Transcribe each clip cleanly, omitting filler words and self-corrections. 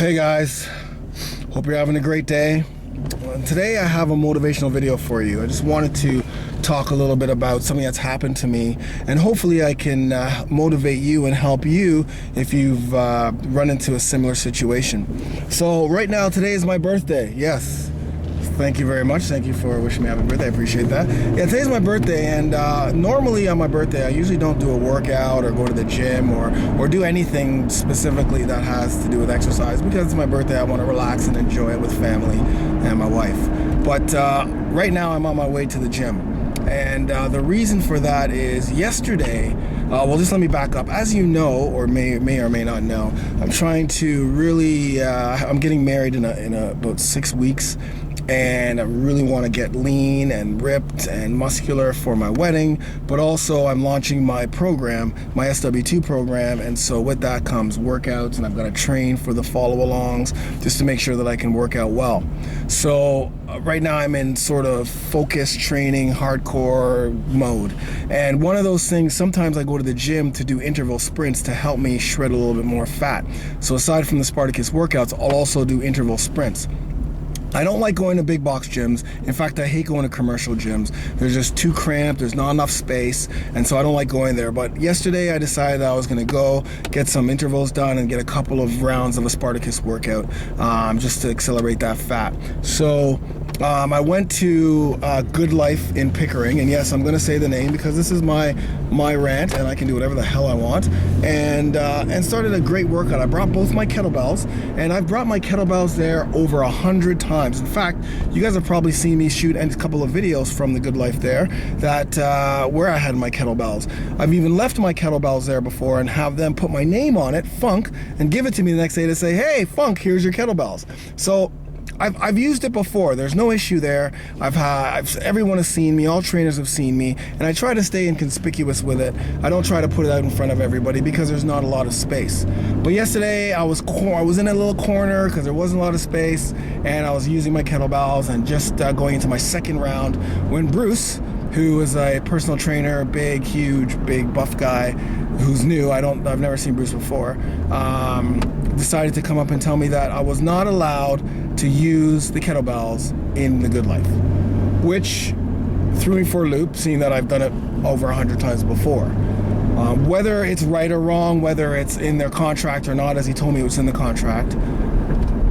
Hey guys, hope you're having a great day. Today I have a motivational video for you. I just wanted to talk a little bit about something that's happened to me, and hopefully I can motivate you and help you if you've run into a similar situation. So right now, today is my birthday. Yes. Thank you very much. Thank you for wishing me happy birthday. I appreciate that. Yeah, today's my birthday, and normally on my birthday, I usually don't do a workout or go to the gym or do anything specifically that has to do with exercise, because it's my birthday. I want to relax and enjoy it with family and my wife. But right now, I'm on my way to the gym, and the reason for that is yesterday. Well, just let me back up. As you know, or may or may not know, I'm trying to really. I'm getting married in about 6 weeks. And I really want to get lean and ripped and muscular for my wedding, but also I'm launching my program, my SW2 program, and so with that comes workouts, and I've got to train for the follow-alongs just to make sure that I can work out well. So right now I'm in sort of focused training, hardcore mode, and one of those things, sometimes I go to the gym to do interval sprints to help me shred a little bit more fat. So aside from the Spartacus workouts, I'll also do interval sprints. I don't like going to big box gyms. In fact, I hate going to commercial gyms. There's just too cramped, there's not enough space, and so I don't like going there. But yesterday I decided I was gonna go get some intervals done and get a couple of rounds of a Spartacus workout just to accelerate that fat. So I went to Good Life in Pickering, and yes, I'm gonna say the name because this is my rant and I can do whatever the hell I want, and started a great workout. I brought both my kettlebells, and I've brought my kettlebells there over 100 times. In fact, you guys have probably seen me shoot a couple of videos from the Good Life there that where I had my kettlebells. I've even left my kettlebells there before and have them put my name on it, Funk, and give it to me the next day to say, hey, Funk, here's your kettlebells. So I've used it before. There's no issue there. Everyone has seen me. All trainers have seen me, and I try to stay inconspicuous with it. I don't try to put it out in front of everybody because there's not a lot of space. But yesterday I was in a little corner because there wasn't a lot of space, and I was using my kettlebells and just going into my second round when Bruce, who is a personal trainer, big, huge, big, buff guy, who's new. I've never seen Bruce before. Decided to come up and tell me that I was not allowed to use the kettlebells in the Good Life, which threw me for a loop, seeing that I've done it over 100 times before. Whether it's right or wrong, whether it's in their contract or not, as he told me it was in the contract,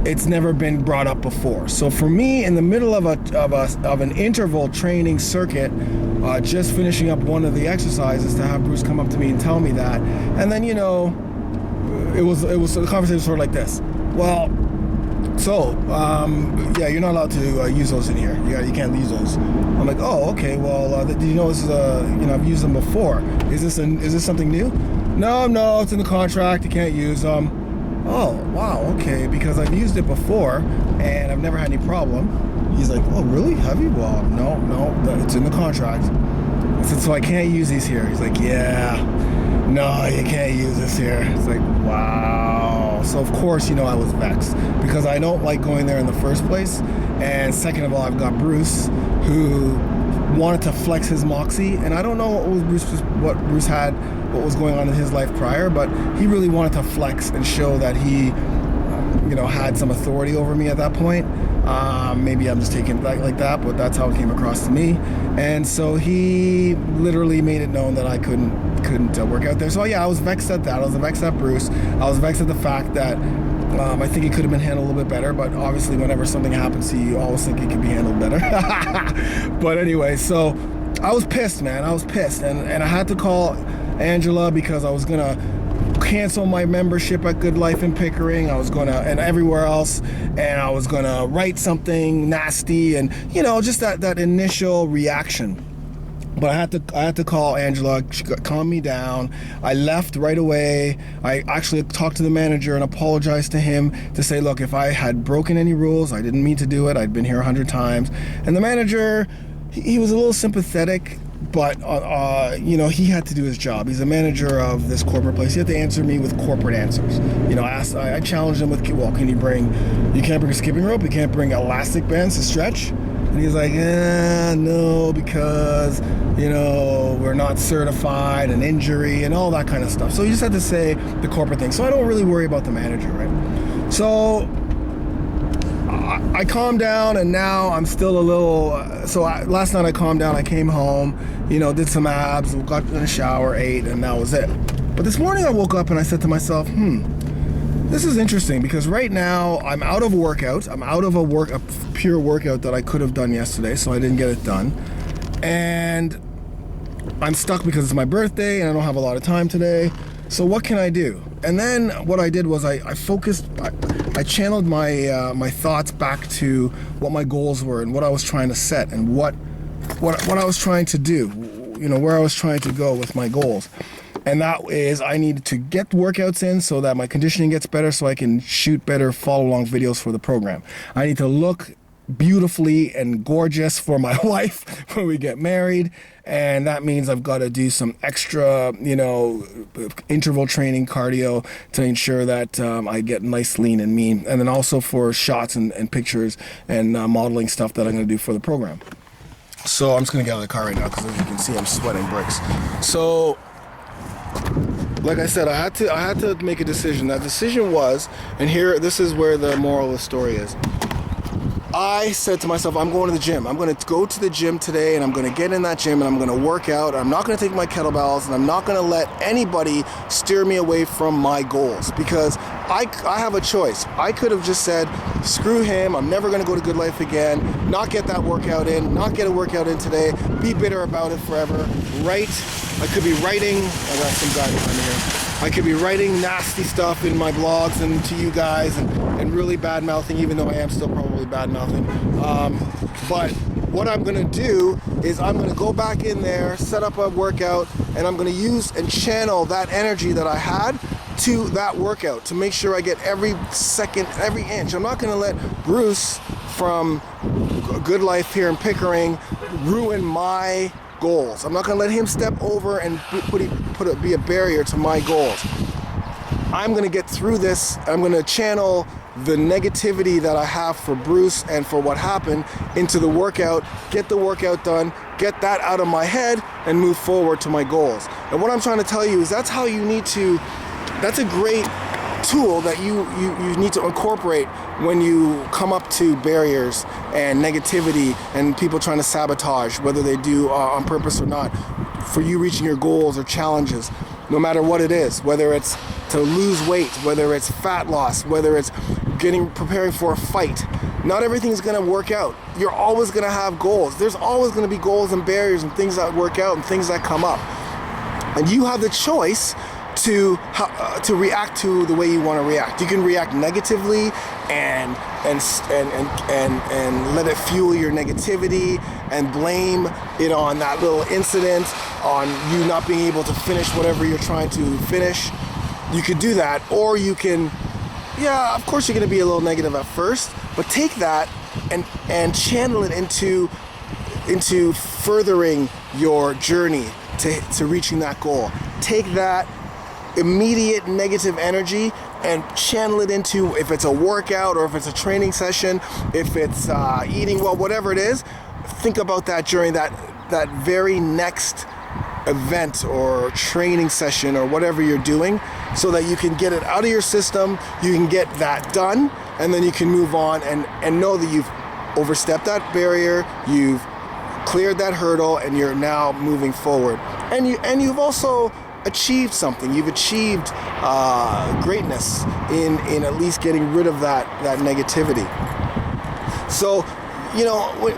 it's never been brought up before. So for me, in the middle of an interval training circuit, just finishing up one of the exercises, to have Bruce come up to me and tell me that, and then it was the conversation was sort of like this. Well, so yeah, you're not allowed to use those in here. You can't use those. I'm like, oh, okay. Well, did you know this is I've used them before. Is this something new? No, it's in the contract. You can't use them. Oh, wow, okay, because I've used it before and I've never had any problem. He's like, oh, really? Have you? Well, no, it's in the contract. I said, so I can't use these here? He's like, yeah, no, you can't use this here. It's like, wow. So of course, I was vexed because I don't like going there in the first place. And second of all, I've got Bruce, who wanted to flex his moxie, and I don't know what Bruce had, what was going on in his life prior, but he really wanted to flex and show that he had some authority over me at that point. Maybe I'm just taking it like that, but that's how it came across to me. And so he literally made it known that I couldn't work out there. So yeah, I was vexed at that. I was vexed at Bruce. I was vexed at the fact that I think it could have been handled a little bit better, but obviously whenever something happens to you, you always think it could be handled better. But anyway, so I was pissed, man. I was pissed, and I had to call Angela because I was gonna cancel my membership at Good Life in Pickering. I was gonna, and everywhere else, and I was gonna write something nasty, and just that initial reaction. But I had to call Angela. She calmed me down. I left right away. I actually talked to the manager and apologized to him to say, look, if I had broken any rules, I didn't mean to do it. I'd been here 100 times. And the manager, he was a little sympathetic, but he had to do his job. He's a manager of this corporate place. He had to answer me with corporate answers. I challenged him with, well, you can't bring a skipping rope, you can't bring elastic bands to stretch. And he's like, no, because, we're not certified, an injury, and all that kind of stuff. So you just have to say the corporate thing. So I don't really worry about the manager, right? So I calmed down, and now I'm still a little. Last night I calmed down. I came home, did some abs, got in the shower, ate, and that was it. But this morning I woke up and I said to myself, this is interesting, because right now I'm out of workout. I'm out of a pure workout that I could have done yesterday, so I didn't get it done. And I'm stuck because it's my birthday and I don't have a lot of time today. So what can I do? And then what I did was I channeled my thoughts back to what my goals were and what I was trying to set and what I was trying to do, where I was trying to go with my goals. And that is, I needed to get workouts in so that my conditioning gets better, so I can shoot better follow-along videos for the program. I need to look beautifully and gorgeous for my wife when we get married, and that means I've got to do some extra, interval training, cardio, to ensure that I get nice, lean, and mean. And then also for shots and pictures and modeling stuff that I'm going to do for the program. So I'm just going to get out of the car right now, because as you can see, I'm sweating bricks. So, like I said, I had to make a decision. That decision was, and this is where the moral of the story is. I said to myself, I'm going to the gym. I'm going to go to the gym today, and I'm going to get in that gym, and I'm going to work out. I'm not going to take my kettlebells, and I'm not going to let anybody steer me away from my goals, because I have a choice. I could have just said, screw him, I'm never going to go to Good Life again, not get that workout in, not get a workout in today, be bitter about it forever, I could be writing, I got some guy behind me here. I could be writing nasty stuff in my blogs and to you guys, and really bad-mouthing, even though I am still probably bad-mouthing. But what I'm going to do is I'm going to go back in there, set up a workout, and I'm going to use and channel that energy that I had to that workout to make sure I get every second, every inch. I'm not going to let Bruce from Good Life here in Pickering ruin my goals. I'm not going to let him step over and be a barrier to my goals. I'm going to get through this. I'm going to channel the negativity that I have for Bruce and for what happened into the workout, get the workout done, get that out of my head, and move forward to my goals. And what I'm trying to tell you is that's how you need to, that's a great tool that you need to incorporate when you come up to barriers and negativity and people trying to sabotage, whether they do on purpose or not, for you reaching your goals or challenges, no matter what it is, whether it's to lose weight, whether it's fat loss, whether it's preparing for a fight. Not everything's going to work out. You're always going to have goals. There's always going to be goals and barriers and things that work out and things that come up. And you have the choice to react to the way you want to react. You can react negatively and let it fuel your negativity and blame it on that little incident, on you not being able to finish whatever you're trying to finish. You could do that, or you can, of course you're going to be a little negative at first, but take that and channel it into furthering your journey to reaching that goal. Take that immediate negative energy and channel it into, if it's a workout or if it's a training session, if it's eating well, whatever it is, think about that during that very next event or training session or whatever you're doing, so that you can get it out of your system, you can get that done, and then you can move on and know that you've overstepped that barrier, you've cleared that hurdle, and you're now moving forward. And you've also achieved something. You've achieved greatness in at least getting rid of that negativity. So,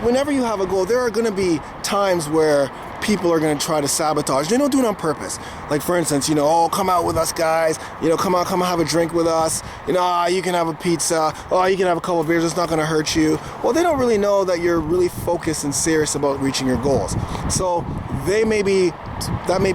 whenever you have a goal, there are going to be times where people are going to try to sabotage. They don't do it on purpose. Like, for instance, come out with us, guys. Come have a drink with us. You can have a pizza. You can have a couple of beers. It's not going to hurt you. Well, they don't really know that you're really focused and serious about reaching your goals. So that may be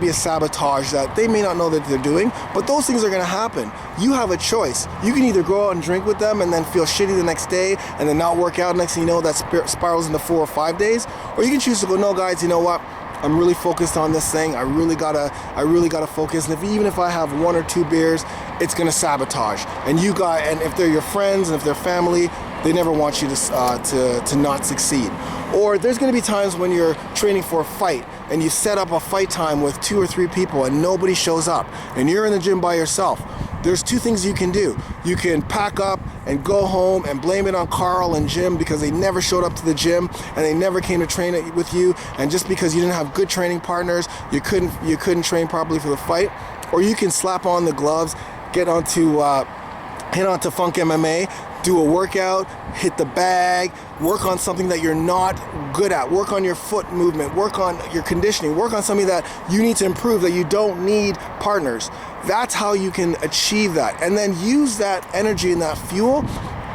a sabotage that they may not know that they're doing, but those things are going to happen. You have a choice. You can either go out and drink with them and then feel shitty the next day and then not work out. Next thing you know, that spirals into 4 or 5 days. Or you can choose to go, no, guys, you know what? I'm really focused on this thing. I really gotta focus. And even if I have 1 or 2 beers, it's gonna sabotage. And if they're your friends and if they're family, they never want you to not succeed. Or there's gonna be times when you're training for a fight and you set up a fight time with 2 or 3 people and nobody shows up and you're in the gym by yourself. There's 2 things you can do. You can pack up and go home and blame it on Carl and Jim because they never showed up to the gym and they never came to train with you, and just because you didn't have good training partners, you couldn't train properly for the fight. Or you can slap on the gloves, hit onto Funk MMA, do a workout, hit the bag, work on something that you're not good at, work on your foot movement, work on your conditioning, work on something that you need to improve, that you don't need partners. That's how you can achieve that. And then use that energy and that fuel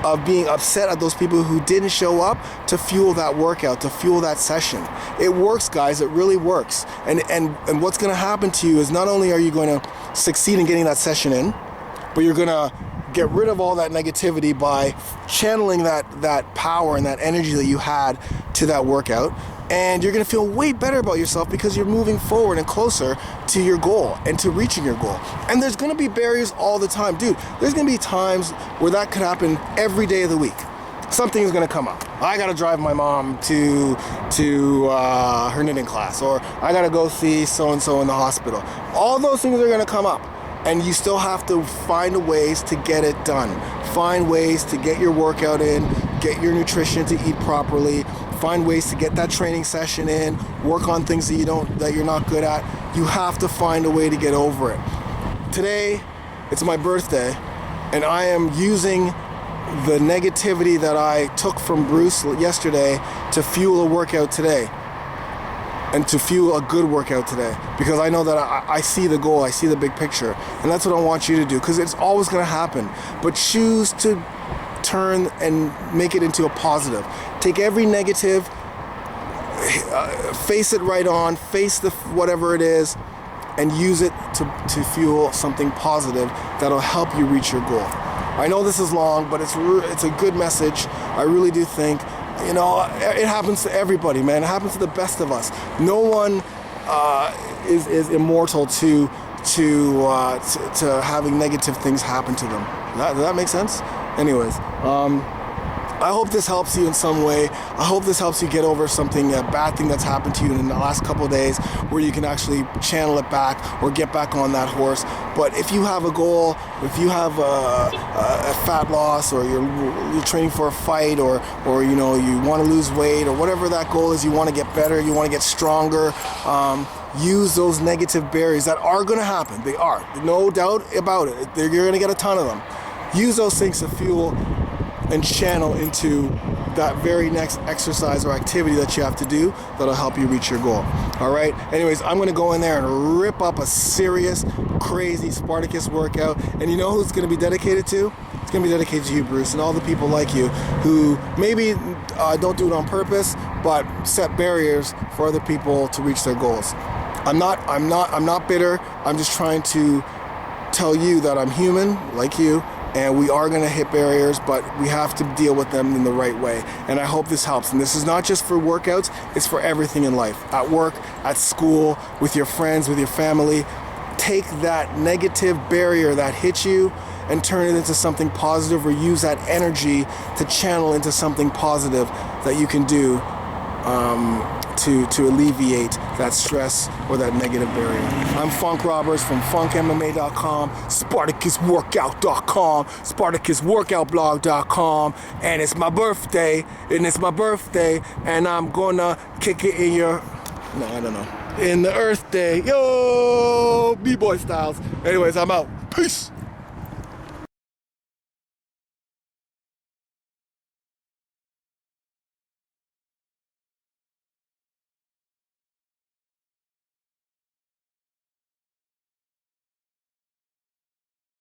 of being upset at those people who didn't show up to fuel that workout, to fuel that session. It works, guys. It really works. And what's going to happen to you is not only are you going to succeed in getting that session in, but you're going to get rid of all that negativity by channeling that power and that energy that you had to that workout. And you're going to feel way better about yourself because you're moving forward and closer to your goal and to reaching your goal. And there's going to be barriers all the time. Dude, there's going to be times where that could happen every day of the week. Something is going to come up. I got to drive my mom to her knitting class, or I got to go see so-and-so in the hospital. All those things are going to come up. And you still have to find ways to get it done. Find ways to get your workout in, get your nutrition to eat properly, find ways to get that training session in, work on things that you're not good at. You have to find a way to get over it. Today, it's my birthday, and I am using the negativity that I took from Bruce yesterday to fuel a workout today. And to fuel a good workout today, because I know that I see the goal, I see the big picture, and that's what I want you to do, because it's always going to happen. But choose to turn and make it into a positive. Take every negative, face it right on, face whatever it is, and use it to fuel something positive that'll help you reach your goal. I know this is long, but it's a good message. I really do think. You know, it happens to everybody, man. It happens to the best of us. No one is immortal to having negative things happen to them. Does that make sense? Anyways, I hope this helps you in some way. I hope this helps you get over a bad thing that's happened to you in the last couple of days, where you can actually channel it back or get back on that horse. But if you have a goal, if you have a fat loss, or you're training for a fight, or you want to lose weight, or whatever that goal is, you want to get better, you want to get stronger, use those negative barriers that are going to happen. They are, no doubt about it. You're going to get a ton of them. Use those things to fuel and channel into that very next exercise or activity that you have to do that'll help you reach your goal. All right? Anyways, I'm going to go in there and rip up a serious, crazy Spartacus workout. And you know who it's going to be dedicated to? It's going to be dedicated to you, Bruce, and all the people like you who maybe don't do it on purpose, but set barriers for other people to reach their goals. I'm not bitter. I'm just trying to tell you that I'm human, like you, and we are going to hit barriers, but we have to deal with them in the right way. And I hope this helps. And this is not just for workouts, it's for everything in life. At work, at school, with your friends, with your family. Take that negative barrier that hits you and turn it into something positive, or use that energy to channel into something positive that you can do to alleviate that stress or that negative barrier. I'm Funk Roberts from funkmma.com, spartacusworkout.com, spartacusworkoutblog.com, and it's my birthday, and I'm gonna kick it in your, no, I don't know, in the Earth Day, yo, B-boy styles. Anyways, I'm out. Peace.